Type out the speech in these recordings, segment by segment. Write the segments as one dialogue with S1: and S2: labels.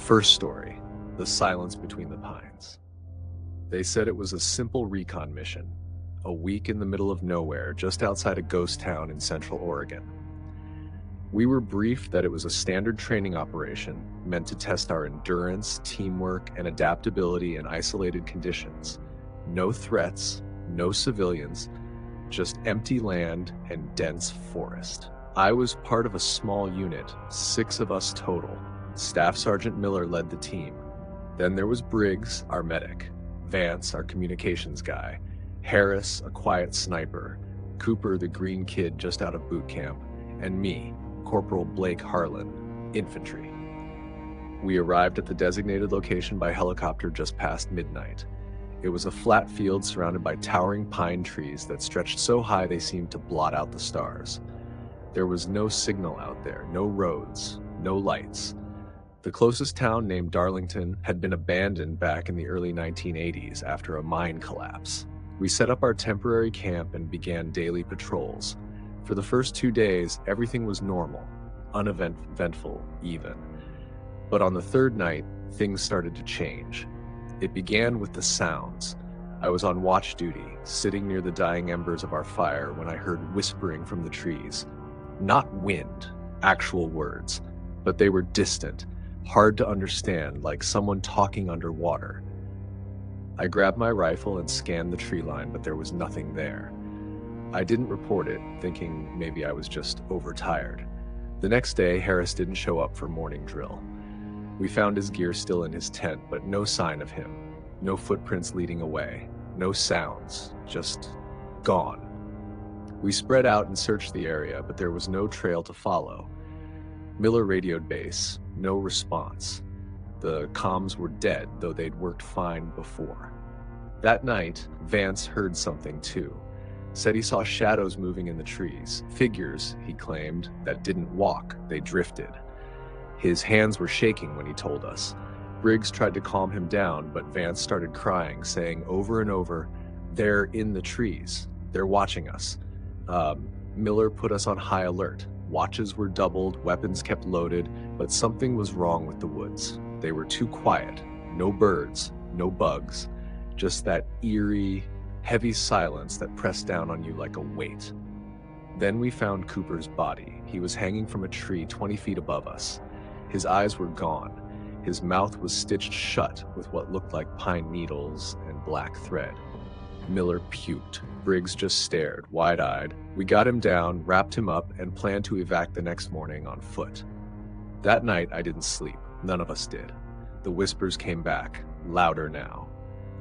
S1: First story, the silence between the pines. They said it was a simple recon mission, a week in the middle of nowhere just outside a ghost town in central Oregon. We were briefed that it was a standard training operation meant to test our endurance, teamwork, and adaptability in isolated conditions. No threats, no civilians, just empty land and dense forest. I was part of a small unit, 6 of us total. Staff Sergeant Miller led the team. Then there was Briggs, our medic, Vance, our communications guy, Harris, a quiet sniper, Cooper, the green kid just out of boot camp, and me, Corporal Blake Harlan, infantry. We arrived at the designated location by helicopter just past midnight. It was a flat field surrounded by towering pine trees that stretched so high they seemed to blot out the stars. There was no signal out there, no roads, no lights. The closest town, named Darlington, had been abandoned back in the early 1980s after a mine collapse. We set up our temporary camp and began daily patrols. For the first 2 days, everything was normal, uneventful even. But on the third night, things started to change. It began with the sounds. I was on watch duty, sitting near the dying embers of our fire when I heard whispering from the trees. Not wind, actual words, but they were distant, hard to understand, like someone talking underwater. I grabbed my rifle and scanned the tree line, but there was nothing there. I didn't report it, thinking maybe I was just overtired. The next day, Harris didn't show up for morning drill. We found his gear still in his tent, but no sign of him. No footprints leading away. No sounds. Just gone. We spread out and searched the area, but there was no trail to follow. Miller radioed base. No response. The comms were dead, though they'd worked fine before. That night, Vance heard something too. Said he saw shadows moving in the trees. Figures, he claimed, that didn't walk, they drifted. His hands were shaking when he told us. Briggs tried to calm him down, but Vance started crying, saying over and over, "They're in the trees. They're watching us." Miller put us on high alert. Watches were doubled, weapons kept loaded, but something was wrong with the woods. They were too quiet. No birds, no bugs, just that eerie, heavy silence that pressed down on you like a weight. Then we found Cooper's body. He was hanging from a tree 20 feet above us. His eyes were gone. His mouth was stitched shut with what looked like pine needles and black thread. Miller puked. Briggs just stared, wide-eyed. We got him down, wrapped him up, and planned to evac the next morning on foot. That night, I didn't sleep. None of us did. The whispers came back, louder now.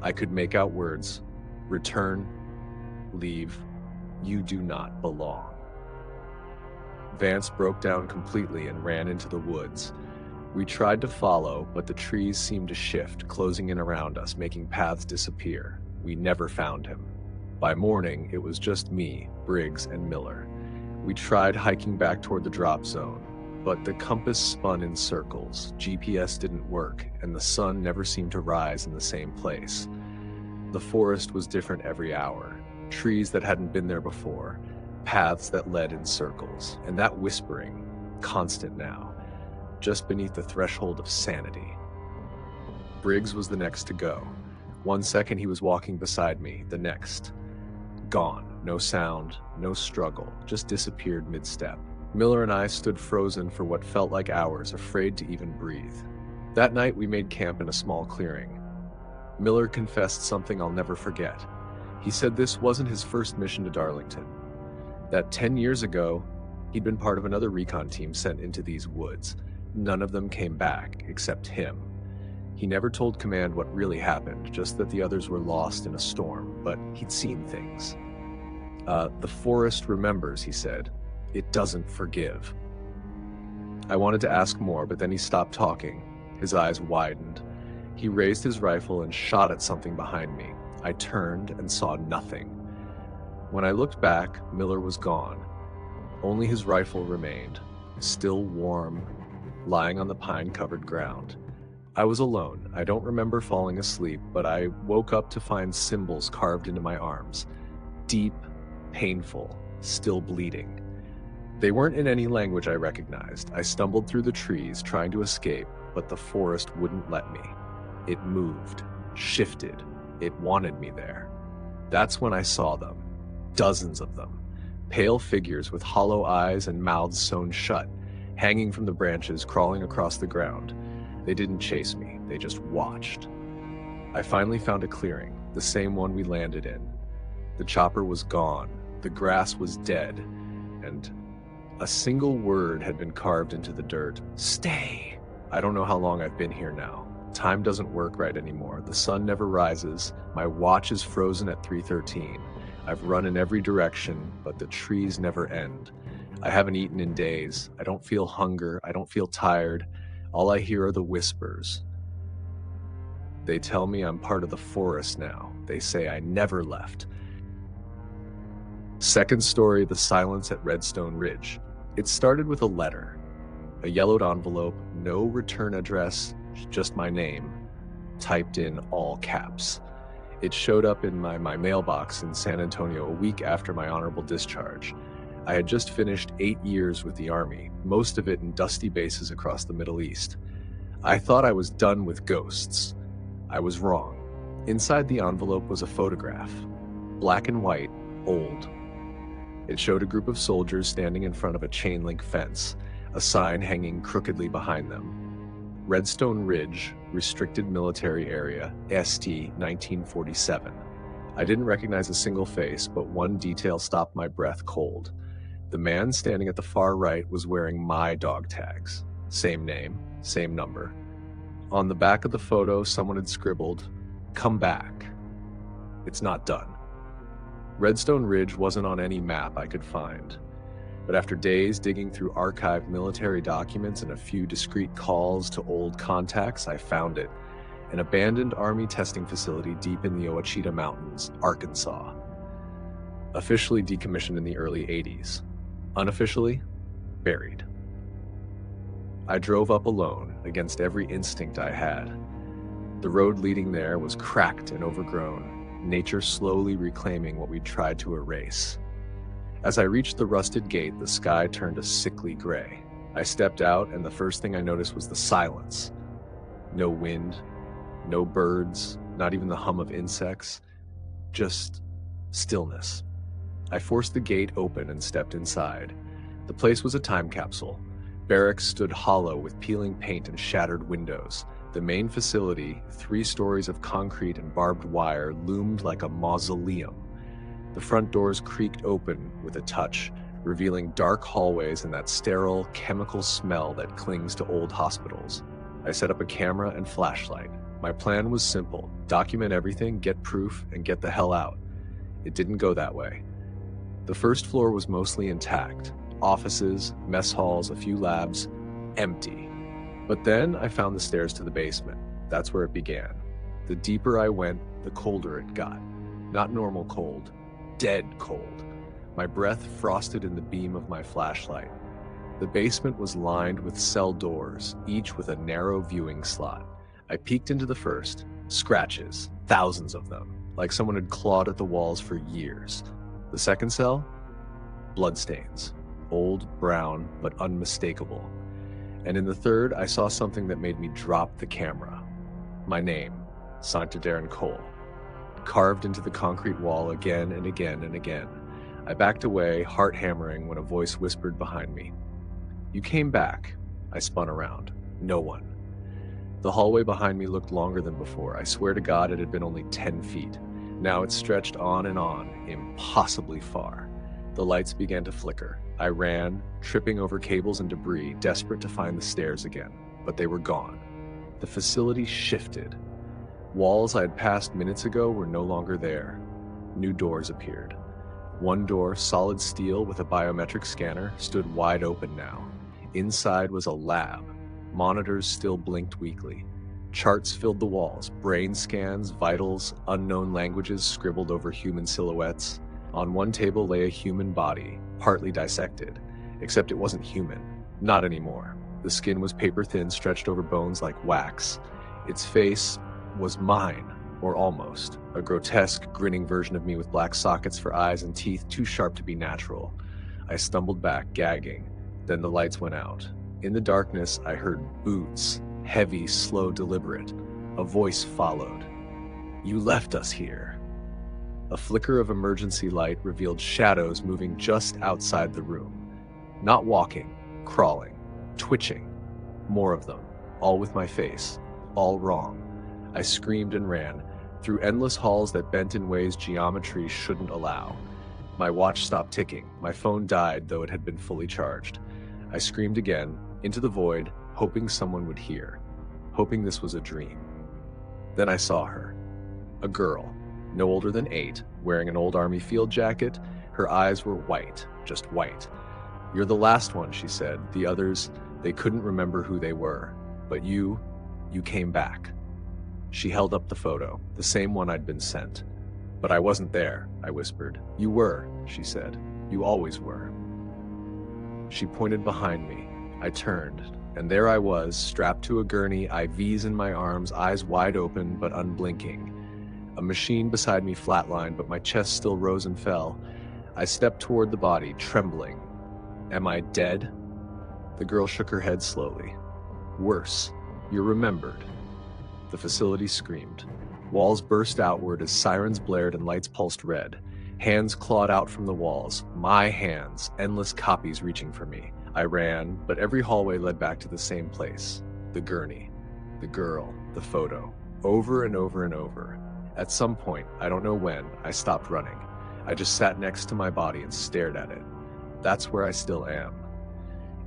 S1: I could make out words. Return, leave, you do not belong. Vance broke down completely and ran into the woods. We tried to follow, but the trees seemed to shift, closing in around us, making paths disappear. We never found him. By morning, it was just me, Briggs, and Miller. We tried hiking back toward the drop zone, but the compass spun in circles, GPS didn't work, and the sun never seemed to rise in the same place. The forest was different every hour, trees that hadn't been there before, paths that led in circles, and that whispering, constant now, just beneath the threshold of sanity. Briggs was the next to go. 1 second he was walking beside me, the next. Gone, no sound, no struggle, just disappeared mid-step. Miller and I stood frozen for what felt like hours, afraid to even breathe. That night we made camp in a small clearing. Miller confessed something I'll never forget. He said this wasn't his first mission to Darlington. That 10 years ago, he'd been part of another recon team sent into these woods. None of them came back, except him. He never told command what really happened, just that the others were lost in a storm, but he'd seen things. The forest remembers, he said. It doesn't forgive. I wanted to ask more, but then he stopped talking. His eyes widened. He raised his rifle and shot at something behind me. I turned and saw nothing. When I looked back, Miller was gone. Only his rifle remained, still warm, lying on the pine-covered ground. I was alone. I don't remember falling asleep, but I woke up to find symbols carved into my arms. Deep, painful, still bleeding. They weren't in any language I recognized. I stumbled through the trees, trying to escape, but the forest wouldn't let me. It moved, shifted. It wanted me there. That's when I saw them. Dozens of them. Pale figures with hollow eyes and mouths sewn shut, hanging from the branches, crawling across the ground. They didn't chase me, they just watched. I finally found a clearing, the same one we landed in. The chopper was gone, the grass was dead, and a single word had been carved into the dirt. Stay! I don't know how long I've been here now. Time doesn't work right anymore. The sun never rises. My watch is frozen at 3:13. I've run in every direction, but the trees never end. I haven't eaten in days. I don't feel hunger. I don't feel tired. All I hear are the whispers. They tell me I'm part of the forest now. They say I never left. Second story, the silence at Redstone Ridge. It started with a letter. A yellowed envelope, no return address, just my name, typed in all caps. It showed up in my mailbox in San Antonio a week after my honorable discharge. I had just finished 8 years with the Army, most of it in dusty bases across the Middle East. I thought I was done with ghosts. I was wrong. Inside the envelope was a photograph, black and white, old. It showed a group of soldiers standing in front of a chain-link fence, a sign hanging crookedly behind them. Redstone Ridge, Restricted Military Area, ST 1947. I didn't recognize a single face, but one detail stopped my breath cold. The man standing at the far right was wearing my dog tags. Same name, same number. On the back of the photo, someone had scribbled, "Come back." It's not done. Redstone Ridge wasn't on any map I could find. But after days digging through archived military documents and a few discreet calls to old contacts, I found it. An abandoned Army testing facility deep in the Ouachita Mountains, Arkansas. Officially decommissioned in the early 80s. Unofficially, buried. I drove up alone, against every instinct I had. The road leading there was cracked and overgrown, nature slowly reclaiming what we'd tried to erase. As I reached the rusted gate, the sky turned a sickly gray. I stepped out, and the first thing I noticed was the silence. No wind, no birds, not even the hum of insects, just stillness. I forced the gate open and stepped inside. The place was a time capsule. Barracks stood hollow with peeling paint and shattered windows. The main facility, 3 stories of concrete and barbed wire, loomed like a mausoleum. The front doors creaked open with a touch, revealing dark hallways and that sterile, chemical smell that clings to old hospitals. I set up a camera and flashlight. My plan was simple: document everything, get proof, and get the hell out. It didn't go that way. The first floor was mostly intact. Offices, mess halls, a few labs, empty. But then I found the stairs to the basement. That's where it began. The deeper I went, the colder it got. Not normal cold, dead cold. My breath frosted in the beam of my flashlight. The basement was lined with cell doors, each with a narrow viewing slot. I peeked into the first. Scratches, thousands of them, like someone had clawed at the walls for years. The second cell? Bloodstains. Old, brown, but unmistakable. And in the third, I saw something that made me drop the camera. My name, Sancta Darren Cole, carved into the concrete wall again and again and again. I backed away, heart hammering, when a voice whispered behind me. "You came back." I spun around. No one. The hallway behind me looked longer than before. I swear to God it had been only 10 feet. Now it stretched on, impossibly far. The lights began to flicker. I ran, tripping over cables and debris, desperate to find the stairs again. But they were gone. The facility shifted. Walls I had passed minutes ago were no longer there. New doors appeared. One door, solid steel with a biometric scanner, stood wide open now. Inside was a lab. Monitors still blinked weakly. Charts filled the walls, brain scans, vitals, unknown languages scribbled over human silhouettes. On one table lay a human body, partly dissected, except it wasn't human. Not anymore. The skin was paper-thin, stretched over bones like wax. Its face was mine, or almost. A grotesque, grinning version of me with black sockets for eyes and teeth too sharp to be natural. I stumbled back, gagging. Then the lights went out. In the darkness, I heard boots, heavy, slow, deliberate. A voice followed. "You left us here." A flicker of emergency light revealed shadows moving just outside the room. Not walking, crawling, twitching. More of them, all with my face, all wrong. I screamed and ran, through endless halls that bent in ways geometry shouldn't allow. My watch stopped ticking. My phone died, though it had been fully charged. I screamed again, into the void, hoping someone would hear, hoping this was a dream. Then I saw her. A girl, no older than 8, wearing an old army field jacket. Her eyes were white, just white. "You're the last one," she said. "The others, they couldn't remember who they were. But you came back." She held up the photo, the same one I'd been sent. "But I wasn't there," I whispered. "You were," she said. "You always were." She pointed behind me. I turned, and there I was, strapped to a gurney, IVs in my arms, eyes wide open but unblinking. A machine beside me flatlined, but my chest still rose and fell. I stepped toward the body, trembling. "Am I dead?" The girl shook her head slowly. "Worse. You're remembered." The facility screamed. Walls burst outward as sirens blared and lights pulsed red. Hands clawed out from the walls. My hands, endless copies reaching for me. I ran, but every hallway led back to the same place. The gurney. The girl. The photo. Over and over and over. At some point, I don't know when, I stopped running. I just sat next to my body and stared at it. That's where I still am.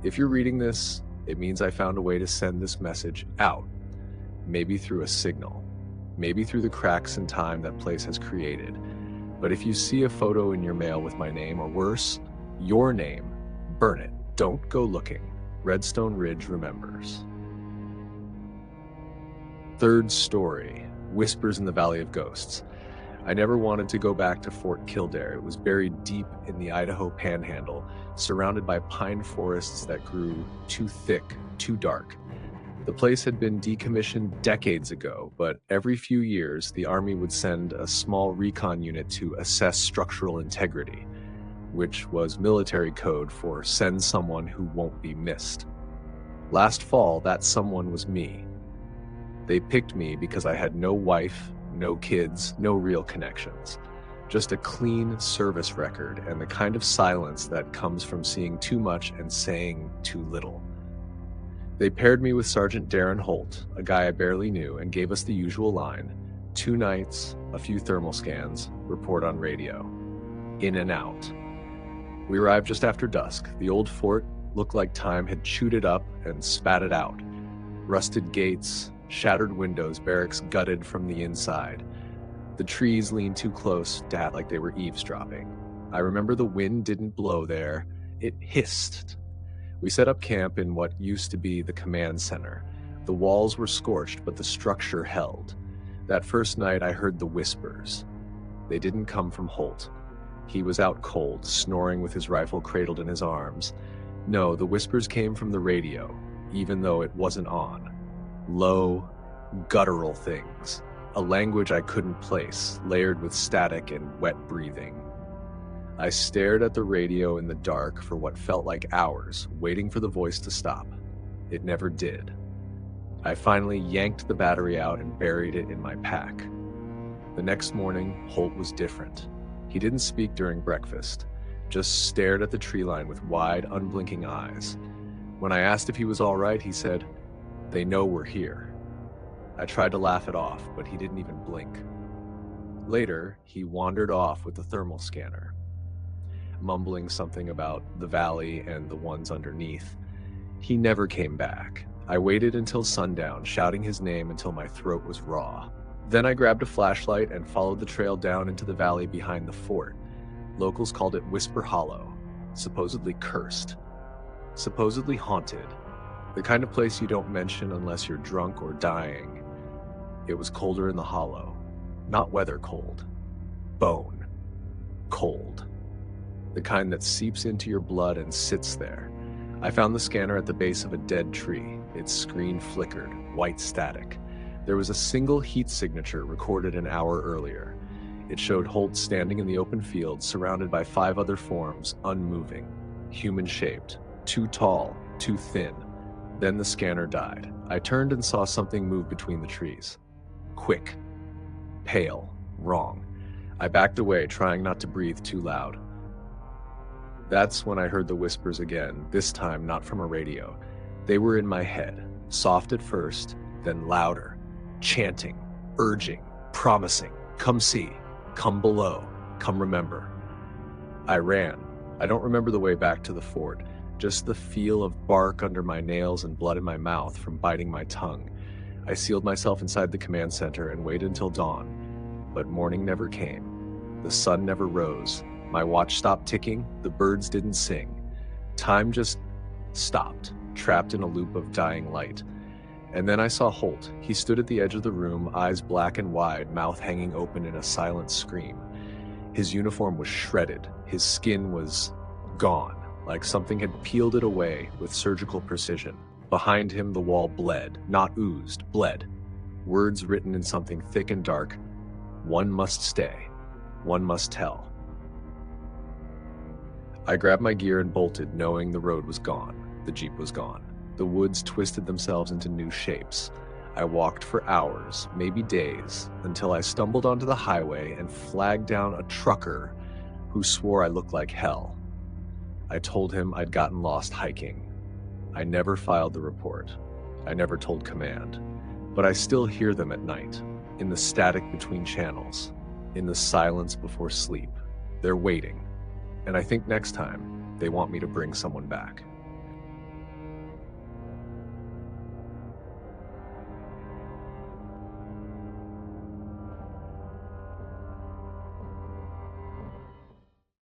S1: If you're reading this, it means I found a way to send this message out. Maybe through a signal. Maybe through the cracks in time that place has created. But if you see a photo in your mail with my name, or worse, your name, burn it. Don't go looking. Redstone Ridge remembers. Third story, Whispers in the Valley of Ghosts. I never wanted to go back to Fort Kildare. It was buried deep in the Idaho Panhandle, surrounded by pine forests that grew too thick, too dark. The place had been decommissioned decades ago, but every few years, the Army would send a small recon unit to assess structural integrity, which was military code for send someone who won't be missed. Last fall, that someone was me. They picked me because I had no wife, no kids, no real connections. Just a clean service record and the kind of silence that comes from seeing too much and saying too little. They paired me with Sergeant Darren Holt, a guy I barely knew, and gave us the usual line: 2 nights, a few thermal scans, report on radio. In and out. We arrived just after dusk. The old fort looked like time had chewed it up and spat it out. Rusted gates, shattered windows, barracks gutted from the inside. The trees leaned too close to act like they were eavesdropping. I remember the wind didn't blow there. It hissed. We set up camp in what used to be the command center. The walls were scorched, but the structure held. That first night, I heard the whispers. They didn't come from Holt. He was out cold, snoring with his rifle cradled in his arms. No, the whispers came from the radio, even though it wasn't on. Low, guttural things. A language I couldn't place, layered with static and wet breathing. I stared at the radio in the dark for what felt like hours, waiting for the voice to stop. It never did. I finally yanked the battery out and buried it in my pack. The next morning, Holt was different. He didn't speak during breakfast, just stared at the tree line with wide, unblinking eyes. When I asked if he was all right, he said, "They know we're here." I tried to laugh it off, but he didn't even blink. Later, he wandered off with the thermal scanner, mumbling something about the valley and the ones underneath. He never came back. I waited until sundown, shouting his name until my throat was raw. Then I grabbed a flashlight and followed the trail down into the valley behind the fort. Locals called it Whisper Hollow, supposedly cursed, supposedly haunted, the kind of place you don't mention unless you're drunk or dying. It was colder in the hollow, not weather cold, bone cold. The kind that seeps into your blood and sits there. I found the scanner at the base of a dead tree. Its screen flickered, white static. There was a single heat signature recorded an hour earlier. It showed Holt standing in the open field, surrounded by 5 other forms, unmoving. human-shaped, too tall, too thin. Then the scanner died. I turned and saw something move between the trees. Quick, pale, wrong. I backed away, trying not to breathe too loud. That's when I heard the whispers again, this time not from a radio. They were in my head, soft at first, then louder, chanting, urging, promising, come see, come below, come remember. I ran. I don't remember the way back to the fort, just the feel of bark under my nails and blood in my mouth from biting my tongue. I sealed myself inside the command center and waited until dawn, but morning never came. The sun never rose. My watch stopped ticking, the birds didn't sing. Time just stopped, trapped in a loop of dying light. And then I saw Holt. He stood at the edge of the room, eyes black and wide, mouth hanging open in a silent scream. His uniform was shredded. His skin was gone, like something had peeled it away with surgical precision. Behind him, the wall bled, not oozed, bled. Words written in something thick and dark. One must stay. One must tell. I grabbed my gear and bolted, knowing the road was gone. The Jeep was gone. The woods twisted themselves into new shapes. I walked for hours, maybe days, until I stumbled onto the highway and flagged down a trucker who swore I looked like hell. I told him I'd gotten lost hiking. I never filed the report. I never told command. But I still hear them at night, in the static between channels, in the silence before sleep. They're waiting. And I think next time, they want me to bring someone back.